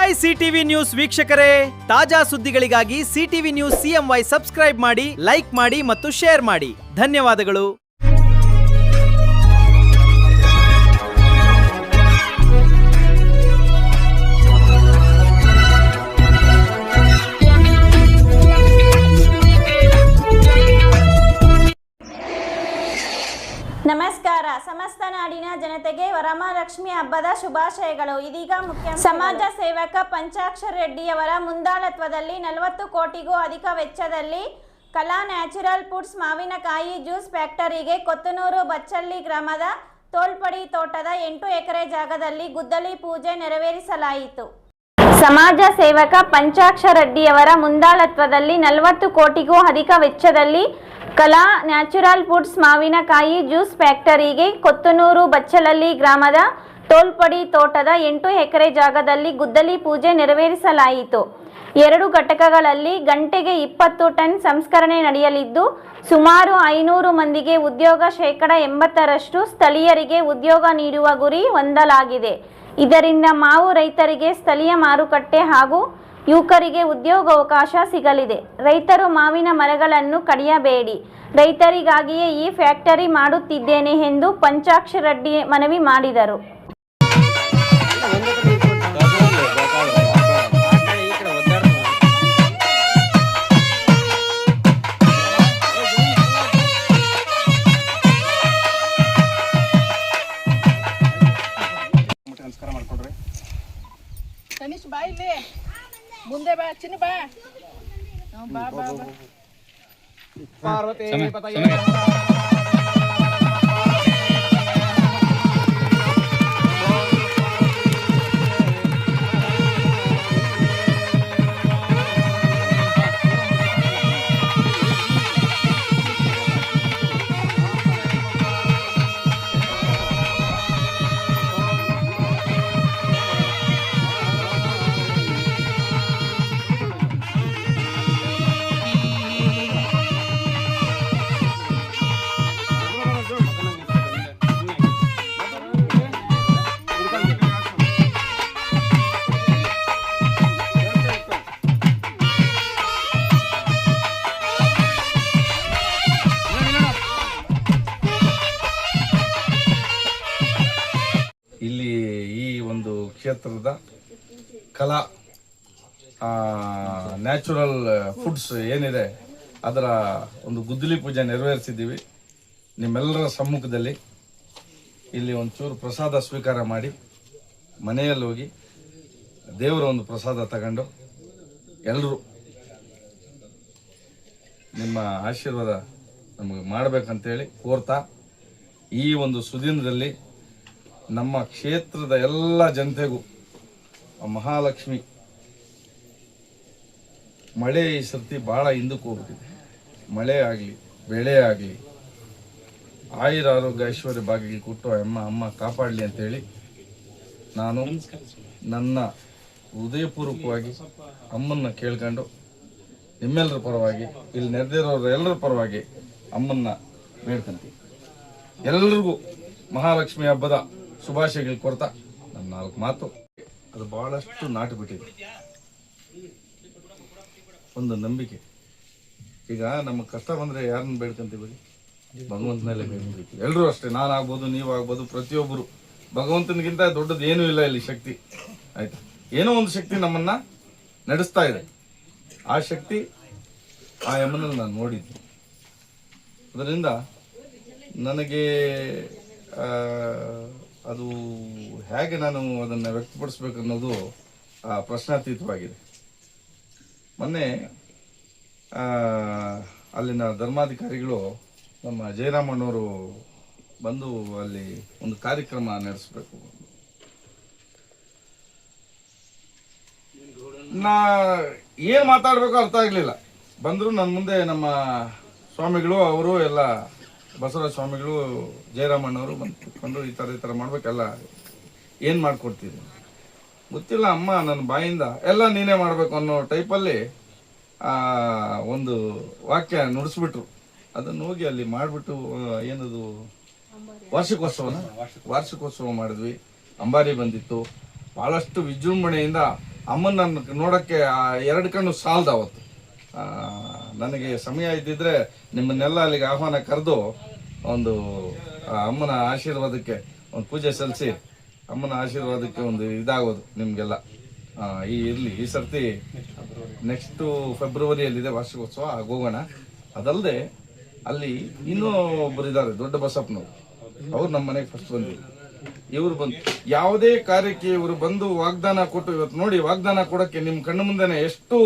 Hi CTV news ವೀಕ್ಷಕರೇ, ತಾಜಾ ಸುದ್ದಿಗಳಿಗಾಗಿ ಸಿಟಿವಿ ನ್ಯೂಸ್ CMY ಸಬ್ಸ್ಕ್ರೈಬ್ ಮಾಡಿ, ಲೈಕ್ ಮಾಡಿ ಮತ್ತು ಶೇರ್ ಮಾಡಿ. ಧನ್ಯವಾದಗಳು. ನಮಸ್ಕಾರ. ಸಮಸ್ತ ನಾಡಿನ ಜನತೆಗೆ ವರಮಹಾಲಕ್ಷ್ಮಿ ಹಬ್ಬದ ಶುಭಾಶಯಗಳು. ಇದೀಗ ಮುಖ್ಯ ಸಮಾಜ ಸೇವಕ ಪಂಚಾಕ್ಷರ್ ರೆಡ್ಡಿಯವರ ಮುಂದಾಳತ್ವದಲ್ಲಿ 40 ಕೋಟಿಗೂ ಅಧಿಕ ವೆಚ್ಚದಲ್ಲಿ ಕಲಾ ನ್ಯಾಚುರಲ್ ಫುಡ್ಸ್ ಮಾವಿನಕಾಯಿ ಜ್ಯೂಸ್ ಫ್ಯಾಕ್ಟರಿಗೆ ಕೊತ್ತನೂರು ಬಚ್ಚಳ್ಳಿ ಗ್ರಾಮದ ತೋಳ್ಪಡಿ ತೋಟದ 8 ಎಕರೆ ಜಾಗದಲ್ಲಿ ಗುದ್ದಲಿ ಪೂಜೆ ನೆರವೇರಿಸಲಾಯಿತು. ಸಮಾಜ ಸೇವಕ ಪಂಚಾಕ್ಷರ್ ರೆಡ್ಡಿಯವರ ಮುಂದಾಳತ್ವದಲ್ಲಿ 40 ಕೋಟಿಗೂ ಅಧಿಕ ವೆಚ್ಚದಲ್ಲಿ ಕಲಾ ನ್ಯಾಚುರಲ್ ಫುಡ್ಸ್ ಮಾವಿನಕಾಯಿ ಜ್ಯೂಸ್ ಫ್ಯಾಕ್ಟರಿಗೆ ಕೊತ್ತನೂರು ಬಚ್ಚಲಲ್ಲಿ ಗ್ರಾಮದ ತೋಳ್ಪಡಿ ತೋಟದ 8 ಎಕರೆ ಜಾಗದಲ್ಲಿ ಗುದ್ದಲಿ ಪೂಜೆ ನೆರವೇರಿಸಲಾಯಿತು. 2 ಘಟಕಗಳಲ್ಲಿ ಗಂಟೆಗೆ 20 ಟನ್ ಸಂಸ್ಕರಣೆ ನಡೆಯಲಿದ್ದು, ಸುಮಾರು 500 ಮಂದಿಗೆ ಉದ್ಯೋಗ, ಶೇಕಡ 80ರಷ್ಟು ಸ್ಥಳೀಯರಿಗೆ ಉದ್ಯೋಗ ನೀಡುವ ಗುರಿ ಹೊಂದಲಾಗಿದೆ. ಇದರಿಂದ ಮಾವು ರೈತರಿಗೆ ಸ್ಥಳೀಯ ಮಾರುಕಟ್ಟೆ ಹಾಗೂ ಯುವಕರಿಗೆ ಉದ್ಯೋಗಾವಕಾಶ ಸಿಗಲಿದೆ. ರೈತರು ಮಾವಿನ ಮರಗಳನ್ನು ಕಡಿಯಬೇಡಿ, ರೈತರಿಗಾಗಿಯೇ ಈ ಫ್ಯಾಕ್ಟರಿ ಮಾಡುತ್ತಿದ್ದೇನೆ ಎಂದು ಪಂಚಾಕ್ಷರ್ ರೆಡ್ಡಿ ಮನವಿ ಮಾಡಿದರು. ಕನಿಷ್ಠ ಬಾ, ಇಲ್ಲಿ ಮುಂದೆ ಬಾ, ಚಿನ್ನ ಬಾ, ಬಾ ಬಾ ಬಾ. ಪಾರ್ವತಿ ಪತಯೇ ಇಲ್ಲಿ ಈ ಒಂದು ಕ್ಷೇತ್ರದ ಕಲಾ ನ್ಯಾಚುರಲ್ ಫುಡ್ಸ್ ಏನಿದೆ ಅದರ ಒಂದು ಗುದ್ದಲಿ ಪೂಜೆ ನೆರವೇರಿಸಿದ್ದೀವಿ. ನಿಮ್ಮೆಲ್ಲರ ಸಮ್ಮುಖದಲ್ಲಿ ಇಲ್ಲಿ ಒಂಚೂರು ಪ್ರಸಾದ ಸ್ವೀಕಾರ ಮಾಡಿ ಮನೆಯಲ್ಲಿ ಹೋಗಿ ದೇವರ ಒಂದು ಪ್ರಸಾದ ತಗೊಂಡು ಎಲ್ಲರೂ ನಿಮ್ಮ ಆಶೀರ್ವಾದ ನಮಗೆ ಮಾಡಬೇಕಂತೇಳಿ ಕೋರ್ತಾ, ಈ ಒಂದು ಸುದಿನದಲ್ಲಿ ನಮ್ಮ ಕ್ಷೇತ್ರದ ಎಲ್ಲ ಜನತೆಗೂ ಮಹಾಲಕ್ಷ್ಮಿ ಮಳೆ ಈ ಸರ್ತಿ ಭಾಳ ಹಿಂದಕ್ಕೆ ಹೋಗ್ಬಿಟ್ಟಿದೆ. ಮಳೆ ಆಗಲಿ, ಬೆಳೆ ಆಗಲಿ, ಆಯುರ ಆರೋಗ್ಯ ಐಶ್ವರ್ಯ ಭಾಗ್ಯ ಕೊಟ್ಟು ಅಮ್ಮ ಕಾಪಾಡಲಿ ಅಂತೇಳಿ ನಾನು ನನ್ನ ಹೃದಯಪೂರ್ವಕವಾಗಿ ಅಮ್ಮನ್ನ ಕೇಳ್ಕೊಂಡು ನಿಮ್ಮೆಲ್ಲರ ಪರವಾಗಿ, ಇಲ್ಲಿ ನೆರೆದಿರೋರ ಎಲ್ಲರ ಪರವಾಗಿ ಅಮ್ಮನ್ನ ಬೇಡ್ಕೊಂತೀವಿ. ಎಲ್ಲರಿಗೂ ಮಹಾಲಕ್ಷ್ಮಿ ಹಬ್ಬದ ಶುಭಾಶಯಗಳು ಕೊಡ್ತಾ ನನ್ನ 4 ಮಾತು. ಅದು ಬಹಳಷ್ಟು ನಾಟು ಬಿಟ್ಟಿದೆ. ಒಂದು ನಂಬಿಕೆ. ಈಗ ನಮಗೆ ಕಷ್ಟ ಬಂದರೆ ಯಾರನ್ನ ಬೇಡ್ಕೊಂತೀವಿ? ಭಗವಂತನಲ್ಲೇ ಬೇಡ್ಕೊಂತೀವಿ. ಎಲ್ಲರೂ ಅಷ್ಟೇ, ನಾನಾಗ್ಬೋದು, ನೀವಾಗ್ಬೋದು, ಪ್ರತಿಯೊಬ್ಬರು. ಭಗವಂತನಿಗಿಂತ ದೊಡ್ಡದು ಏನೂ ಇಲ್ಲ ಇಲ್ಲಿ ಶಕ್ತಿ. ಆಯ್ತಾ? ಏನೋ ಒಂದು ಶಕ್ತಿ ನಮ್ಮನ್ನ ನಡೆಸ್ತಾ ಇದೆ. ಆ ಶಕ್ತಿ ಆ ಯಮ್ಮನಲ್ಲಿ ನಾನು ನೋಡಿದ್ದೆ. ಅದರಿಂದ ನನಗೆ ಅದು ಹೇಗೆ ನಾನು ಅದನ್ನು ವ್ಯಕ್ತಪಡಿಸ್ಬೇಕು ಅನ್ನೋದು ಪ್ರಶ್ನಾತೀತವಾಗಿದೆ. ಮೊನ್ನೆ ಅಲ್ಲಿನ ಧರ್ಮಾಧಿಕಾರಿಗಳು ನಮ್ಮ ಜಯರಾಮಣ್ಣವರು ಬಂದು ಅಲ್ಲಿ ಒಂದು ಕಾರ್ಯಕ್ರಮ ನಡೆಸಬೇಕು. ನಾ ಏನು ಮಾತಾಡಬೇಕು ಅರ್ಥ ಆಗಲಿಲ್ಲ. ಬಂದರು ನನ್ನ ಮುಂದೆ ನಮ್ಮ ಸ್ವಾಮಿಗಳು, ಅವರು ಎಲ್ಲ ಬಸವರಾಜ ಸ್ವಾಮಿಗಳು, ಜಯರಾಮಣ್ಣವರು ಬಂದು ಕೂತ್ಕೊಂಡು ಈ ಥರ ಮಾಡ್ಬೇಕೆಲ್ಲ ಏನು ಮಾಡಿಕೊಡ್ತೀರಿ ಗೊತ್ತಿಲ್ಲ ಅಮ್ಮ. ನನ್ನ ಬಾಯಿಂದ ಎಲ್ಲ ನೀನೇ ಮಾಡಬೇಕು ಅನ್ನೋ ಟೈಪಲ್ಲಿ ಒಂದು ವಾಕ್ಯ ನುಡಿಸ್ಬಿಟ್ರು. ಅದನ್ನು ಹೋಗಿ ಅಲ್ಲಿ ಮಾಡಿಬಿಟ್ಟು ಏನದು ವಾರ್ಷಿಕೋತ್ಸವ ಮಾಡಿದ್ವಿ. ಅಂಬಾರಿ ಬಂದಿತ್ತು. ಬಹಳಷ್ಟು ವಿಜೃಂಭಣೆಯಿಂದ ಅಮ್ಮನ ನೋಡೋಕ್ಕೆ 2 ಕಣ್ಣು ಸಾಲದ ಅವತ್ತು. ನನಗೆ ಸಮಯ ಇದ್ದಿದ್ರೆ ನಿಮ್ಮನ್ನೆಲ್ಲ ಅಲ್ಲಿಗೆ ಆಹ್ವಾನ ಕರೆದು ಒಂದು ಅಮ್ಮನ ಆಶೀರ್ವಾದಕ್ಕೆ ಒಂದು ಪೂಜೆ ಸಲ್ಲಿಸಿ ಅಮ್ಮನ ಆಶೀರ್ವಾದಕ್ಕೆ ಒಂದು ಇದಾಗೋದು ನಿಮಗೆಲ್ಲ. ಈ ಸರ್ತಿ ನೆಕ್ಸ್ಟು ಫೆಬ್ರವರಿಯಲ್ಲಿದೆ ವಾರ್ಷಿಕೋತ್ಸವ, ಹೋಗೋಣ. ಅದಲ್ಲದೆ ಅಲ್ಲಿ ಇನ್ನೂ ಒಬ್ಬರು ಇದ್ದಾರೆ, ದೊಡ್ಡ ಬಸಪ್ಪನವರು. ಅವ್ರು ನಮ್ಮ ಮನೆಗೆ ಫಸ್ಟ್ ಬಂದಿದ್ರು. ಇವರು ಬಂದು ಯಾವುದೇ ಕಾರ್ಯಕ್ಕೆ ಇವರು ಬಂದು ವಾಗ್ದಾನ ಕೊಟ್ಟು, ಇವತ್ತು ನೋಡಿ ವಾಗ್ದಾನ ಕೊಡೋಕ್ಕೆ ನಿಮ್ಮ ಕಣ್ಣು ಮುಂದೆನೆ ಎಷ್ಟು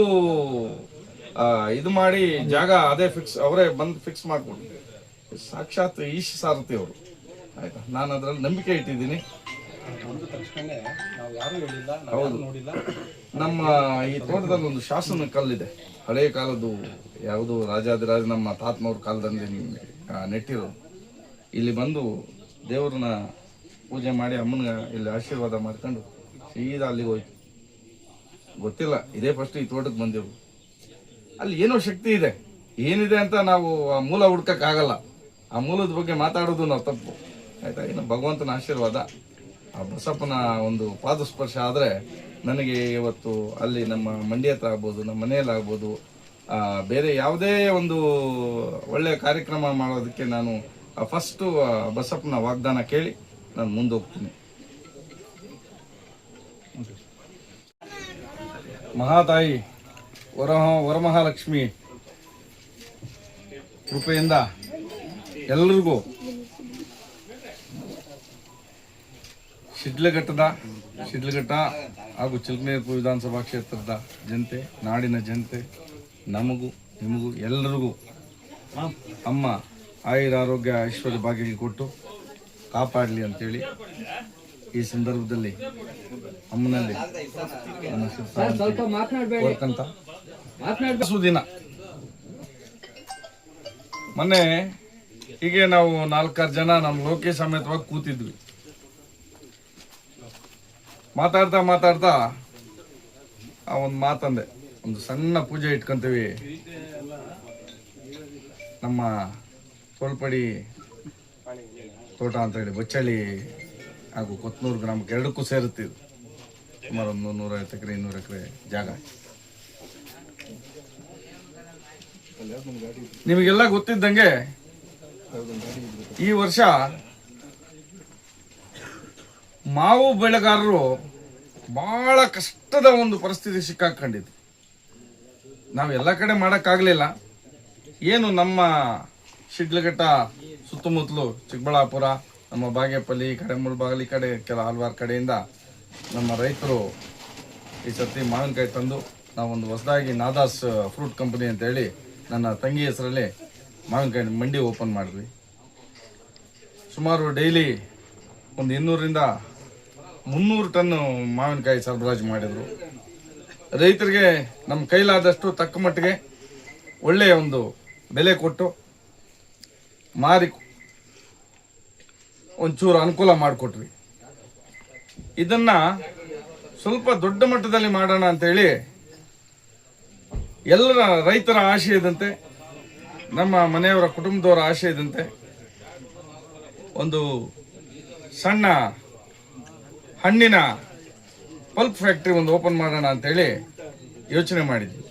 ಇದು ಮಾಡಿ ಜಾಗ ಅದೇ ಫಿಕ್ಸ್, ಅವರೇ ಬಂದು ಫಿಕ್ಸ್ ಮಾಡಿಕೊಟ್ಟು ಸಾಕ್ಷಾತ್ ಈಶ್ ಸಾರಥಿ ಅವರು. ಆಯ್ತಾ, ನಾನು ಅದರಲ್ಲಿ ನಂಬಿಕೆ ಇಟ್ಟಿದ್ದೀನಿ. ಹೌದು, ನಮ್ಮ ಈ ತೋಟದಲ್ಲಿ ಒಂದು ಶಾಸನ ಕಲ್ಲಿದೆ, ಹಳೆಯ ಕಾಲದ್ದು, ಯಾವುದು ರಾಜಾದಿರಾಜ ನಮ್ಮ ತಾತನವ್ರ ಕಾಲದಲ್ಲಿ ನೆಟ್ಟಿರೋದು. ಇಲ್ಲಿ ಬಂದು ದೇವ್ರನ್ನ ಪೂಜೆ ಮಾಡಿ ಅಮ್ಮನ ಇಲ್ಲಿ ಆಶೀರ್ವಾದ ಮಾಡ್ಕೊಂಡು ಸೀದಾ ಅಲ್ಲಿಗೆ ಹೋಯ್ತು. ಗೊತ್ತಿಲ್ಲ, ಇದೇ ಫಸ್ಟ್ ಈ ತೋಟಕ್ಕೆ ಬಂದೆವು. ಅಲ್ಲಿ ಏನೋ ಶಕ್ತಿ ಇದೆ, ಏನಿದೆ ಅಂತ ನಾವು ಆ ಮೂಲ ಹುಡ್ಕಕ್ಕಾಗಲ್ಲ. ಆ ಮೂಲದ ಬಗ್ಗೆ ಮಾತಾಡೋದು ನಾವು ತಪ್ಪು. ಆಯ್ತಾ, ಇನ್ನು ಭಗವಂತನ ಆಶೀರ್ವಾದ, ಆ ಬಸಪ್ಪನ ಒಂದು ಪಾದಸ್ಪರ್ಶ ಆದರೆ ನನಗೆ ಇವತ್ತು ಅಲ್ಲಿ ನಮ್ಮ ಮಂಡ್ಯ ಹತ್ರ ಆಗ್ಬೋದು, ನಮ್ಮ ಮನೆಯಲ್ಲಿ ಆಗ್ಬೋದು, ಬೇರೆ ಯಾವುದೇ ಒಂದು ಒಳ್ಳೆಯ ಕಾರ್ಯಕ್ರಮ ಮಾಡೋದಕ್ಕೆ ನಾನು ಫಸ್ಟು ಬಸಪ್ಪನ ವಾಗ್ದಾನ ಕೇಳಿ ನಾನು ಮುಂದೆ ಹೋಗ್ತೀನಿ. ಮಹಾತಾಯಿ ವರಮಹಾಲಕ್ಷ್ಮಿ ಕೃಪೆಯಿಂದ ಎಲ್ಲರಿಗೂ ಶಿಡ್ಲಘಟ್ಟ ಹಾಗೂ ಚಿಲ್ಕನೇರ್ಪು ವಿಧಾನಸಭಾ ಕ್ಷೇತ್ರದ ಜನತೆ, ನಾಡಿನ ಜನತೆ, ನಮಗೂ ನಿಮಗೂ ಎಲ್ಲರಿಗೂ ಅಮ್ಮ ಆಯುರಾರೋಗ್ಯ ಐಶ್ವರ್ಯ ಭಾಗ್ಯ ಕೊಟ್ಟು ಕಾಪಾಡಲಿ ಅಂತೇಳಿ ಈ ಸಂದರ್ಭದಲ್ಲಿ ಅಮ್ಮನಲ್ಲಿ ಸುದಿನ. ಮೊನ್ನೆ ಹೀಗೆ ನಾವು 4-6 ಜನ ನಮ್ಮ ಲೋಕೇ ಸಮೇತವಾಗಿ ಕೂತಿದ್ವಿ. ಮಾತಾಡ್ತಾ ಆ ಒಂದು ಮಾತಂದೆ, ಒಂದು ಸಣ್ಣ ಪೂಜೆ ಇಟ್ಕೊಂತೀವಿ, ನಮ್ಮ ತೋಳ್ಪಡಿ ತೋಟ ಅಂತ ಹೇಳಿ ಬಚ್ಚಳ್ಳಿ ಹಾಗೂ ಕೊತ್ನೂರು ಗ್ರಾಮಕ್ಕೆ 2ಕ್ಕೂ ಸೇರುತ್ತೆ. ಇದು ಸುಮಾರು ಒಂದು 150 ಎಕರೆ 200 ಎಕರೆ ಜಾಗ. ನಿಮಗೆಲ್ಲ ಗೊತ್ತಿದ್ದಂಗೆ ಈ ವರ್ಷ ಮಾವು ಬೆಳೆಗಾರರು ಬಹಳ ಕಷ್ಟದ ಒಂದು ಪರಿಸ್ಥಿತಿ ಸಿಕ್ಕಾಕೊಂಡಿದ್ದು. ನಾವು ಎಲ್ಲ ಕಡೆ ಮಾಡೋಕ್ಕಾಗಲಿಲ್ಲ. ಏನು ನಮ್ಮ ಶಿಡ್ಲಘಟ್ಟ ಸುತ್ತಮುತ್ತಲು ಚಿಕ್ಕಬಳ್ಳಾಪುರ, ನಮ್ಮ ಬಾಗೇಪಲ್ಲಿ, ಈ ಕಡೆ ಮುಳಬಾಗಲಿ, ಈ ಕಡೆ ಹಲವಾರು ಕಡೆಯಿಂದ ನಮ್ಮ ರೈತರು ಈ ಸರ್ತಿ ಮಾವಿನಕಾಯಿ ತಂದು ನಾವೊಂದು ಹೊಸದಾಗಿ ನಾದಾಸ್ ಫ್ರೂಟ್ ಕಂಪನಿ ಅಂತೇಳಿ ನನ್ನ ತಂಗಿ ಹೆಸರಲ್ಲಿ ಮಾವಿನಕಾಯಿ ಮಂಡಿ ಓಪನ್ ಮಾಡಿದ್ವಿ. ಸುಮಾರು ಡೈಲಿ ಒಂದು 200ರಿಂದ 300 ಟನ್ ಮಾವಿನಕಾಯಿ ಸರಬರಾಜು ಮಾಡಿದರು. ರೈತರಿಗೆ ನಮ್ಮ ಕೈಲಾದಷ್ಟು ತಕ್ಕ ಮಟ್ಟಿಗೆ ಒಳ್ಳೆಯ ಒಂದು ಬೆಲೆ ಕೊಟ್ಟು ಮಾರಿ ಒಂಚೂರು ಅನುಕೂಲ ಮಾಡಿಕೊಟ್ವಿ. ಇದನ್ನ ಸ್ವಲ್ಪ ದೊಡ್ಡ ಮಟ್ಟದಲ್ಲಿ ಮಾಡೋಣ ಅಂತೇಳಿ ಎಲ್ಲರ ರೈತರ ಆಶಯದಂತೆ, ನಮ್ಮ ಮನೆಯವರ ಕುಟುಂಬದವರ ಆಶಯದಂತೆ ಒಂದು ಸಣ್ಣ ಹಣ್ಣಿನ ಪಲ್ಪ್ ಫ್ಯಾಕ್ಟ್ರಿ ಒಂದು ಓಪನ್ ಮಾಡೋಣ ಅಂತೇಳಿ ಯೋಚನೆ ಮಾಡಿದ್ವಿ.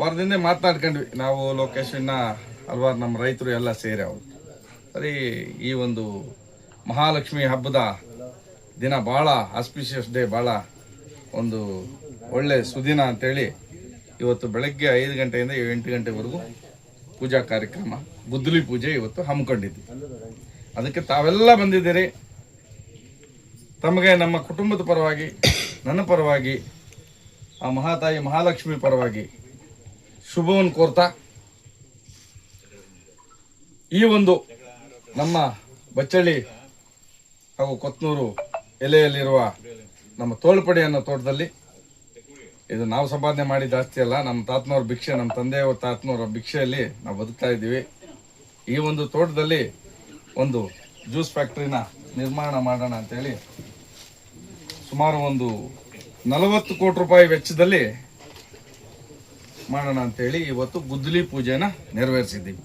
ವಾರದಿಂದ ಮಾತನಾಡ್ಕೊಂಡ್ವಿ ನಾವು, ಲೋಕೇಶ್, ಇನ್ನ ಹಲವಾರು ನಮ್ಮ ರೈತರು ಎಲ್ಲ ಸೇರಿ. ಅವರು ಸರಿ, ಈ ಒಂದು ಮಹಾಲಕ್ಷ್ಮಿ ಹಬ್ಬದ ದಿನ ಭಾಳ ಆಸ್ಪಿಷಿಯಸ್ ಡೇ, ಭಾಳ ಒಂದು ಒಳ್ಳೆ ಸುದಿನ ಅಂತೇಳಿ ಇವತ್ತು ಬೆಳಗ್ಗೆ 5 ಗಂಟೆಯಿಂದ 8 ಗಂಟೆವರೆಗೂ ಪೂಜಾ ಕಾರ್ಯಕ್ರಮ, ಗುದ್ದಲಿ ಪೂಜೆ ಇವತ್ತು ಹಮ್ಮಿಕೊಂಡಿದ್ವಿ. ಅದಕ್ಕೆ ತಾವೆಲ್ಲ ಬಂದಿದ್ದೀರಿ. ತಮಗೆ ನಮ್ಮ ಕುಟುಂಬದ ಪರವಾಗಿ, ನನ್ನ ಪರವಾಗಿ, ಆ ಮಹಾತಾಯಿ ಮಹಾಲಕ್ಷ್ಮಿ ಪರವಾಗಿ ಶುಭವನ್ನು ಕೋರ್ತಾ, ಈ ಒಂದು ನಮ್ಮ ಬಚ್ಚಳ್ಳಿ ಹಾಗೂ ಕೊತ್ನೂರು ಎಲೆಯಲ್ಲಿರುವ ನಮ್ಮ ತೋಳ್ಪಡಿ ಅನ್ನೋ ತೋಟದಲ್ಲಿ, ಇದು ನಾವು ಸಂಪಾದನೆ ಮಾಡಿ ಜಾಸ್ತಿ ಅಲ್ಲ, ನಮ್ಮ ತಾತನವ್ರ ಭಿಕ್ಷೆ, ನಮ್ಮ ತಂದೆಯವ್ರ ತಾತನವರ ಭಿಕ್ಷೆಯಲ್ಲಿ ನಾವು ಬದುಕ್ತಾ ಇದ್ದೀವಿ. ಈ ಒಂದು ತೋಟದಲ್ಲಿ ಒಂದು ಜ್ಯೂಸ್ ಫ್ಯಾಕ್ಟ್ರಿನ ನಿರ್ಮಾಣ ಮಾಡೋಣ ಅಂತೇಳಿ ಸುಮಾರು ಒಂದು 40 ಕೋಟಿ ರೂಪಾಯಿ ವೆಚ್ಚದಲ್ಲಿ ಮಾಡೋಣ ಅಂತೇಳಿ ಇವತ್ತು ಗುದ್ದಲಿ ಪೂಜೆನ ನೆರವೇರಿಸಿದ್ದೀವಿ.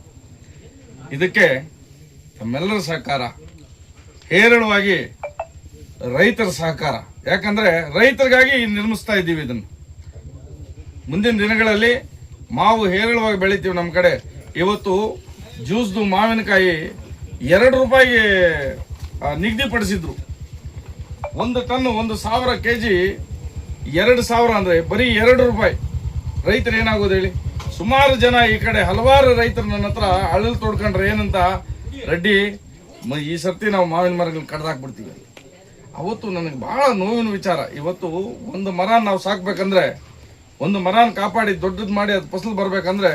ಇದಕ್ಕೆ ತಮ್ಮೆಲ್ಲರ ಸಹಕಾರ, ಹೇರಳವಾಗಿ ರೈತರ ಸಹಕಾರ ಯಾಕಂದ್ರೆ ರೈತರಿಗಾಗಿ ನಿರ್ಮಿಸ್ತಾ ಇದ್ದೀವಿ ಇದನ್ನು. ಮುಂದಿನ ದಿನಗಳಲ್ಲಿ ಮಾವು ಹೇರಳವಾಗಿ ಬೆಳಿತೀವಿ ನಮ್ಮ ಕಡೆ. ಇವತ್ತು ಜ್ಯೂಸ್ದು ಮಾವಿನಕಾಯಿ 2 ರೂಪಾಯಿಗೆ ನಿಗದಿಪಡಿಸಿದ್ರು. 1 ಟನ್ 1,000 ಕೆಜಿ 2,000 ಅಂದ್ರೆ ಬರೀ 2 ರೂಪಾಯಿ. ರೈತರು ಏನಾಗೋದು ಹೇಳಿ? ಸುಮಾರು ಜನ ಈ ಕಡೆ ಹಲವಾರು ರೈತರು ನನ್ನ ಹತ್ರ ಅಳಲು ತೋಡ್ಕೊಂಡ್ರೆ ಏನಂತ, ರೆಡ್ಡಿ ಈ ಸರ್ತಿ ನಾವು ಮಾವಿನ ಮರಗಳನ್ನ ಕಡ್ದಾಕ್ಬಿಡ್ತೀವಿ. ಅವತ್ತು ನನಗೆ ಬಹಳ ನೋವಿನ ವಿಚಾರ. ಇವತ್ತು ಒಂದು ಮರ ನಾವು ಸಾಕ್ಬೇಕಂದ್ರೆ, ಒಂದು ಮರನ ಕಾಪಾಡಿ ದೊಡ್ಡದು ಮಾಡಿ ಅದು ಫಸಲು ಬರ್ಬೇಕಂದ್ರೆ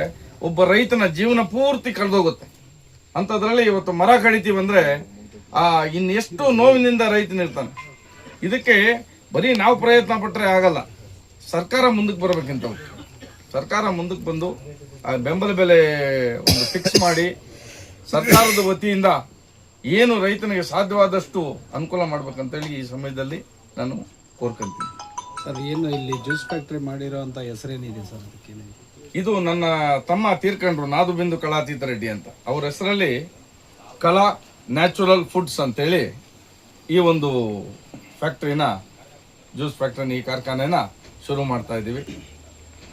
ಒಬ್ಬ ರೈತನ ಜೀವನ ಪೂರ್ತಿ ಕಳೆದೋಗುತ್ತೆ. ಅಂಥದ್ರಲ್ಲಿ ಇವತ್ತು ಮರ ಕಡಿತೀವಂದ್ರೆ ಇನ್ನೆಷ್ಟು ನೋವಿನಿಂದ ರೈತನಿರ್ತಾನೆ. ಇದಕ್ಕೆ ಬರೀ ನಾವು ಪ್ರಯತ್ನ ಪಟ್ಟರೆ ಆಗಲ್ಲ, ಸರ್ಕಾರ ಮುಂದಕ್ಕೆ ಬರಬೇಕಂತವು. ಸರ್ಕಾರ ಮುಂದಕ್ಕೆ ಬಂದು ಬೆಂಬಲ ಬೆಲೆ ಒಂದು ಫಿಕ್ಸ್ ಮಾಡಿ ಸರ್ಕಾರದ ವತಿಯಿಂದ ಏನು ರೈತನಿಗೆ ಸಾಧ್ಯವಾದಷ್ಟು ಅನುಕೂಲ ಮಾಡ್ಬೇಕಂತೇಳಿ ಈ ಸಮಯದಲ್ಲಿ ನಾನು ಕೋರ್ಕೊಂತೀನಿ. ಸರ್, ಏನು ಇಲ್ಲಿ ಜ್ಯೂಸ್ ಫ್ಯಾಕ್ಟ್ರಿ ಮಾಡಿರೋಂಥ ಹೆಸರೇನಿದೆ ಸರ್? ಅದಕ್ಕೆ ಇದು ನನ್ನ ತಮ್ಮ ತೀರ್ಕೊಂಡ್ರು, ನಾದುಬಿಂದು ಕಲಾತೀತ ರೆಡ್ಡಿ ಅಂತ. ಅವ್ರ ಹೆಸರಲ್ಲಿ ಕಲಾ ನ್ಯಾಚುರಲ್ ಫುಡ್ಸ್ ಅಂತೇಳಿ ಈ ಒಂದು ಫ್ಯಾಕ್ಟ್ರಿನ, ಜ್ಯೂಸ್ ಫ್ಯಾಕ್ಟ್ರಿನ, ಈ ಕಾರ್ಖಾನೆನ ಶುರು ಮಾಡ್ತಾ ಇದ್ದೀವಿ.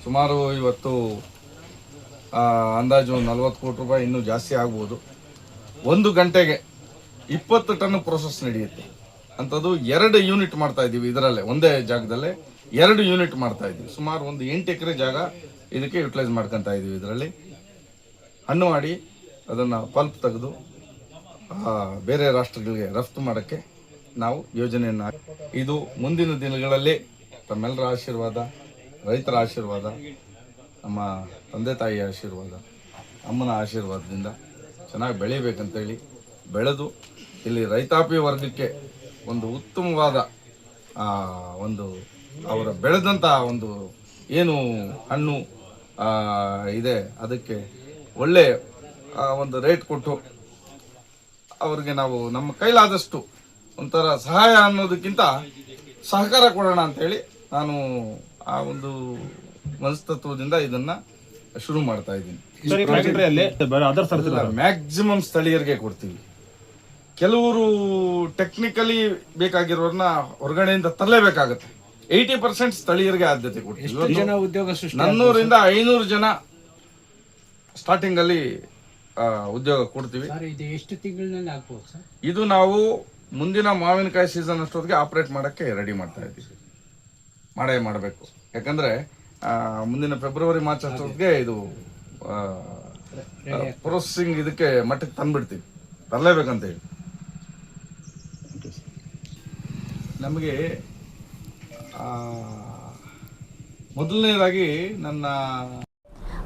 ಸುಮಾರು ಇವತ್ತು ಅಂದಾಜು 40 ಕೋಟಿ ರೂಪಾಯಿ, ಇನ್ನೂ ಜಾಸ್ತಿ ಆಗ್ಬೋದು. 1 ಗಂಟೆಗೆ 20 ಟನ್ ಪ್ರೊಸೆಸ್ ನಡೆಯುತ್ತೆ. ಅಂಥದ್ದು 2 ಯೂನಿಟ್ ಮಾಡ್ತಾ ಇದ್ದೀವಿ. ಇದರಲ್ಲೇ ಒಂದೇ ಜಾಗದಲ್ಲೇ 2 ಯೂನಿಟ್ ಮಾಡ್ತಾ ಇದ್ದೀವಿ. ಸುಮಾರು ಒಂದು 8 ಎಕರೆ ಜಾಗ ಇದಕ್ಕೆ ಯುಟಿಲೈಸ್ ಮಾಡ್ಕೊತಾ ಇದ್ದೀವಿ. ಇದರಲ್ಲಿ ಹಣ್ಣು ಮಾಡಿ ಅದನ್ನು ಪಲ್ಪ್ ತೆಗೆದು ಬೇರೆ ರಾಷ್ಟ್ರಗಳಿಗೆ ರಫ್ತು ಮಾಡೋಕ್ಕೆ ನಾವು ಯೋಜನೆಯನ್ನು, ಇದು ಮುಂದಿನ ದಿನಗಳಲ್ಲಿ ತಮ್ಮೆಲ್ಲರ ಆಶೀರ್ವಾದ, ರೈತರ ಆಶೀರ್ವಾದ, ನಮ್ಮ ತಂದೆ ತಾಯಿಯ ಆಶೀರ್ವಾದ, ಅಮ್ಮನ ಆಶೀರ್ವಾದದಿಂದ ಚೆನ್ನಾಗಿ ಬೆಳಿಬೇಕಂತೇಳಿ ಬೆಳೆದು ಇಲ್ಲಿ ರೈತಾಪಿ ವರ್ಗಕ್ಕೆ ಒಂದು ಉತ್ತಮವಾದ ಒಂದು ಅವರ ಬೆಳೆದಂಥ ಒಂದು ಏನು ಹಣ್ಣು ಇದೆ ಅದಕ್ಕೆ ಒಳ್ಳೆ ಒಂದು ರೇಟ್ ಕೊಟ್ಟು ಅವ್ರಿಗೆ ನಾವು ನಮ್ಮ ಕೈಲಾದಷ್ಟು ಒಂಥರ ಸಹಾಯ ಅನ್ನೋದಕ್ಕಿಂತ ಸಹಕಾರ ಕೊಡೋಣ ಅಂತೇಳಿ ನಾನು ಆ ಒಂದು ಮನಸ್ತತ್ವದಿಂದ ಇದನ್ನ ಶುರು ಮಾಡ್ತಾ ಇದ್ದೀನಿ. ಮ್ಯಾಕ್ಸಿಮಮ್ ಸ್ಥಳೀಯರಿಗೆ ಕೊಡ್ತೀವಿ. ಕೆಲವರು ಟೆಕ್ನಿಕಲಿ ಬೇಕಾಗಿರೋರ್ನ ಹೊರಗಡೆಯಿಂದ ತರಲೇಬೇಕಾಗತ್ತೆ. 80% ಸ್ಥಳೀಯರಿಗೆ ಆದ್ಯತೆ ಕೊಡ್ತೀವಿ. 400 500 ಜನ ಸ್ಟಾರ್ಟಿಂಗ್ ಅಲ್ಲಿ ಉದ್ಯೋಗ ಕೊಡ್ತೀವಿ. ಎಷ್ಟು ತಿಂಗಳಿನಲ್ಲಿ ಆಗ್ಬೋದು ಸರ್? ಇದು ನಾವು ಮುಂದಿನ ಮಾವಿನಕಾಯಿ ಸೀಸನ್ ಅಷ್ಟೊತ್ತಿಗೆ ಆಪರೇಟ್ ಮಾಡಕ್ಕೆ ರೆಡಿ ಮಾಡ್ತಾ ಇದ್ದೀವಿ. ಮಾಡಬೇಕು. ಯಾಕಂದ್ರೆ ಮುಂದಿನ ಫೆಬ್ರವರಿ ಮಾರ್ಚ್ ಅಷ್ಟೊತ್ತಿಗೆ ಇದು ಪ್ರೊಸೆಸಿಂಗ್ ಇದಕ್ಕೆ ಮಟ್ಟಕ್ಕೆ ತಂದ್ಬಿಡ್ತೀವಿ, ತರಲೇಬೇಕಂತ ಹೇಳಿ. ನಮಗೆ ಮೊದಲನೇದಾಗಿ ನನ್ನ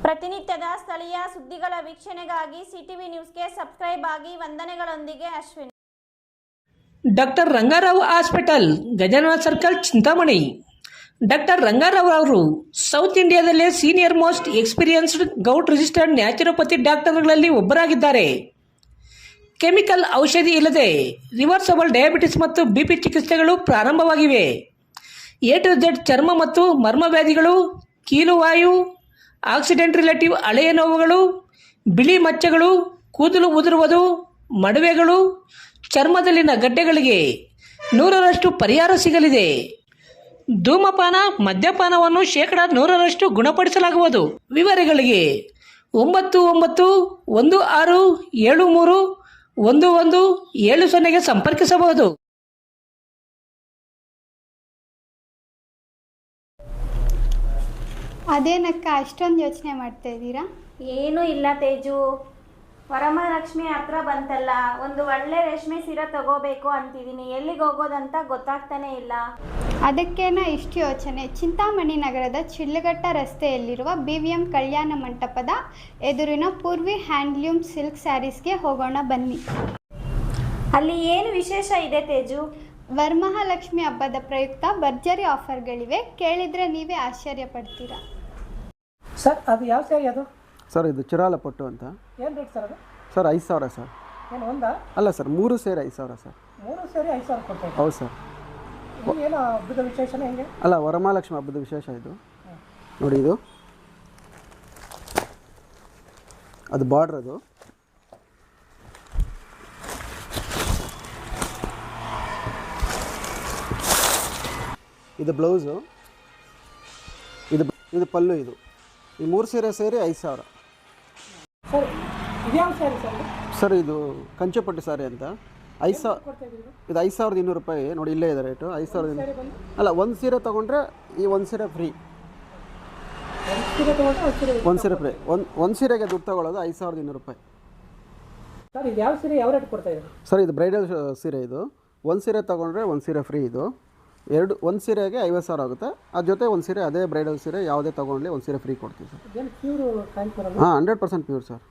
ಪ್ರತಿನಿತ್ಯದ ಸ್ಥಳೀಯ ಸುದ್ದಿಗಳ ವೀಕ್ಷಣೆಗಾಗಿ ಸಿಟಿವಿ ನ್ಯೂಸ್ಗೆ ಸಬ್ಸ್ಕ್ರೈಬ್ ಆಗಿ. ವಂದನೆಗಳೊಂದಿಗೆ Ashwini. Doctor Rangarao hospital, Gajanana circle, Chintamani. Doctor Rangarao ಅವರು ಸೌತ್ ಇಂಡಿಯಾದಲ್ಲೇ senior most experienced govt registered naturopathy ಡಾಕ್ಟರ್ಗಳಲ್ಲಿ ಒಬ್ಬರಾಗಿದ್ದಾರೆ. ಕೆಮಿಕಲ್ ಔಷಧಿ ಇಲ್ಲದೆ ರಿವರ್ಸಬಲ್ ಡಯಾಬಿಟಿಸ್ ಮತ್ತು ಬಿಪಿ ಚಿಕಿತ್ಸೆಗಳು ಪ್ರಾರಂಭವಾಗಿವೆ. A to Z ಚರ್ಮ ಮತ್ತು ಮರ್ಮವ್ಯಾಧಿಗಳು, ಕೀಲುವಾಯು, ಆಕ್ಸಿಡೆಂಟ್ ರಿಲೇಟಿವ್ ಹಳೆಯ ನೋವುಗಳು, ಬಿಳಿ ಮಚ್ಚೆಗಳು, ಕೂದಲು ಉದುರುವುದು, ಮಡುವೆಗಳು, ಚರ್ಮದಲ್ಲಿನ ಗಡ್ಡೆಗಳಿಗೆ 100% ಪರಿಹಾರ ಸಿಗಲಿದೆ. ಧೂಮಪಾನ, ಮದ್ಯಪಾನವನ್ನು 100% ಗುಣಪಡಿಸಲಾಗುವುದು. ವಿವರಗಳಿಗೆ 9916731170 ಸಂಪರ್ಕಿಸಬಹುದು. ಅದೇನಕ್ಕ ಅಷ್ಟೊಂದು ಯೋಚನೆ ಮಾಡ್ತಾ ಇದ್ದೀರಾ? ಏನೂ ಇಲ್ಲ ತೇಜು, ವರಮಹಾಲಕ್ಷ್ಮಿ ಹತ್ರ ಬಂತಲ್ಲ, ಒಂದು ಒಳ್ಳೆ ರೇಷ್ಮೆ ಸೀರೆ ತಗೋಬೇಕು ಅಂತಿದ್ದೀನಿ. ಎಲ್ಲಿಗೆ ಹೋಗೋದಂತ ಗೊತ್ತಾಗ್ತಾನೆ ಇಲ್ಲ. ಅದಕ್ಕೇನ ಇಷ್ಟು ಯೋಚನೆ? ಚಿಂತಾಮಣಿ ನಗರದ ಚಿಲ್ಲಘಟ್ಟ ರಸ್ತೆಯಲ್ಲಿರುವ BVM ಕಲ್ಯಾಣ ಮಂಟಪದ ಎದುರಿನ ಪೂರ್ವಿ ಹ್ಯಾಂಡ್ಲೂಮ್ ಸಿಲ್ಕ್ ಸ್ಯಾರೀಸ್ಗೆ ಹೋಗೋಣ ಬನ್ನಿ. ಅಲ್ಲಿ ಏನು ವಿಶೇಷ ಇದೆ ತೇಜು? ವರಮಹಾಲಕ್ಷ್ಮಿ ಹಬ್ಬದ ಪ್ರಯುಕ್ತ ಭರ್ಜರಿ ಆಫರ್ಗಳಿವೆ, ಕೇಳಿದರೆ ನೀವೇ ಆಶ್ಚರ್ಯ ಪಡ್ತೀರಾ. ಸರ್, ಅದು ಯಾವ ಸ್ಯಾರಿ ಅದು? ಸರ್, ಇದು ಚಿರಾಲ ಪಟ್ಟು ಅಂತ. ಏನು ರೇಟ್ ಸರ್ ಅದು? Sir 5,000 sir. ಏನು ಒಂದಾ? ಅಲ್ಲ ಸರ್, 3 ಸೇರಿ 5,000 ಸರ್. 3 ಸೇರಿ 5,000 ಕೊಡ್ತಾರೆ? ಹೌದು ಸರ್. ಏನು ಹಬ್ಬದ ವಿಶೇಷನ ಹೆಂಗೆ? ಅಲ್ಲ, ವರಮಹಾಲಕ್ಷ್ಮಿ ಹಬ್ಬದ ವಿಶೇಷ ಇದು. ನೋಡಿ, ಇದು ಅದು ಬಾರ್ಡ್ರ್, ಅದು ಇದು ಬ್ಲೌಸು, ಇದು ಪಲ್ಲು. ಈ 3 ಸೀರೆ ಸೇರಿ 5,000. ಸರ್ ಇದ್ಯಾವ ಸ್ಯಾರಿ ಸರ್? ಸರ್ ಇದು ಕಂಚುಪಟ್ಟು ಸಾರಿ ಅಂತ 5,000. ಇದು 5,200 ರೂಪಾಯಿ. ನೋಡಿ ಇಲ್ಲೇ ಇದೆ ರೇಟು 5,200. ಅಲ್ಲ, ಒಂದು ಸೀರೆ ತೊಗೊಂಡ್ರೆ ಈ ಒಂದು ಸೀರೆ ಫ್ರೀ. ಒಂದು ಸೀರೆ ಫ್ರೀ. ಒಂದು ಸೀರೆಗೆ ದುಡ್ಡು ತೊಗೊಳ್ಳೋದು 5,200 ರೂಪಾಯಿ. ಸರ್ ಇದು ಯಾವ ಸೀರೆ ಯಾವ ರೇಟ್ ಕೊಡ್ತಾ ಇದ್ದೀರಾ? ಸರ್ ಇದು ಬ್ರೈಡಲ್ ಸೀರೆ. ಇದು ಒಂದು ಸೀರೆ ತೊಗೊಂಡ್ರೆ ಒಂದು ಸೀರೆ ಫ್ರೀ. ಇದು ಒಂದು ಸೀರೆಗೆ 50,000 ಆಗುತ್ತೆ. ಅದ್ರ ಜೊತೆ ಒಂದು ಸೀರೆ ಅದೇ ಬ್ರೈಡಲ್ ಸೀರೆ ಯಾವುದೇ ತೊಗೊಂಡ್ಲಿ ಒಂದು ಸೀರೆ ಫ್ರೀ ಕೊಡ್ತೀವಿ ಸರ್. ಇದೇನು ಪ್ಯೂರ್ ಕಾಂಚಿಪುರಂ? ಹಾಂ, 100% ಪ್ಯೂರ್ ಸರ್.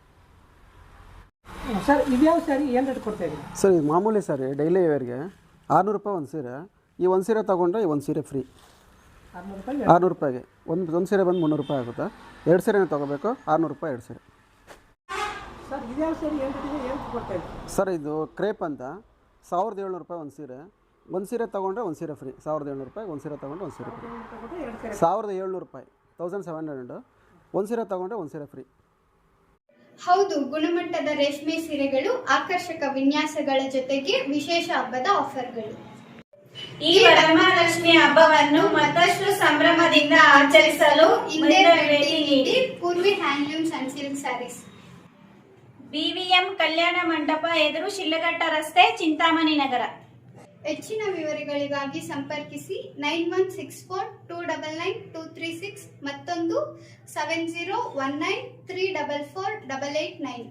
ಸರ್ ಇದ್ಯಾವ ಸ್ಯಾರಿ ಏನು ರೇಟ್ ಕೊಡ್ತಾ ಇದ್ದೀರಾ? ಸರ್ ಇದು ಮಾಮೂಲಿ ಸ್ಯಾರಿ, ಡೈಲಿ ವೇರ್ಗೆ 600 ರೂಪಾಯಿ ಒಂದು ಸೀರೆ. ಈ ಒಂದು ಸೀರೆ ತೊಗೊಂಡ್ರೆ ಈ ಒಂದು ಸೀರೆ ಫ್ರೀ. 600 ರೂಪಾಯಿಗೆ ಒಂದು ಸೀರೆ ಬಂದು 300 ರೂಪಾಯಿ ಆಗುತ್ತೆ. 2 ಸೀರೆನೇ ತೊಗೋಬೇಕು, 600 ರೂಪಾಯಿ 2 ಸೀರೆ. ಸರ್ ಇದ್ಯಾವ ಸ್ಯಾರಿ ಏನು ರೇಟಿಗೆ ಏನು ಕೊಡ್ತಾ ಇದ್ದೀರಾ? ಸರ್ ಇದು ಕ್ರೇಪ್ ಅಂತ 1,700 ರೂಪಾಯಿ ಒಂದು ಸೀರೆ. ಒಂದು ಸೀರೆ ತೊಗೊಂಡ್ರೆ ಒಂದು ಸೀರೆ ಫ್ರೀ. 1,700 ರೂಪಾಯಿ ಒಂದು ಸೀರೆ ತೊಗೊಂಡ್ರೆ ಒಂದು ಸೀರೆ ಫ್ರೀ. 1,700 ರೂಪಾಯಿ 1,700. ಒಂದು ಸೀರೆ ತೊಗೊಂಡ್ರೆ ಒಂದು ಸೀರೆ ಫ್ರೀ. ಹೌದು, ಗುಣಮಟ್ಟದ ರೇಷ್ಮೆ ಸೀರೆಗಳು, ಆಕರ್ಷಕ ವಿನ್ಯಾಸಗಳ ಜೊತೆಗೆ ವಿಶೇಷ ಹಬ್ಬದ ಆಫರ್ಗಳು. ಈ ವರಮಹಾಲಕ್ಷ್ಮಿ ಹಬ್ಬವನ್ನು ಮತ್ತಷ್ಟು ಸಂಭ್ರಮದಿಂದ ಆಚರಿಸಲು ಹಿಂದೆ ಭೇಟಿ ನೀಡಿ Poorvi handlooms and silk sarees, BVM ಕಲ್ಯಾಣ ಮಂಟಪ ಎದುರು, ಶಿಡ್ಲಘಟ್ಟ ರಸ್ತೆ, ಚಿಂತಾಮಣಿ ನಗರ. ಹೆಚ್ಚಿನ ವಿವರಗಳಿಗಾಗಿ ಸಂಪರ್ಕಿಸಿ 9164299236, ಮತ್ತೊಂದು 7019344889.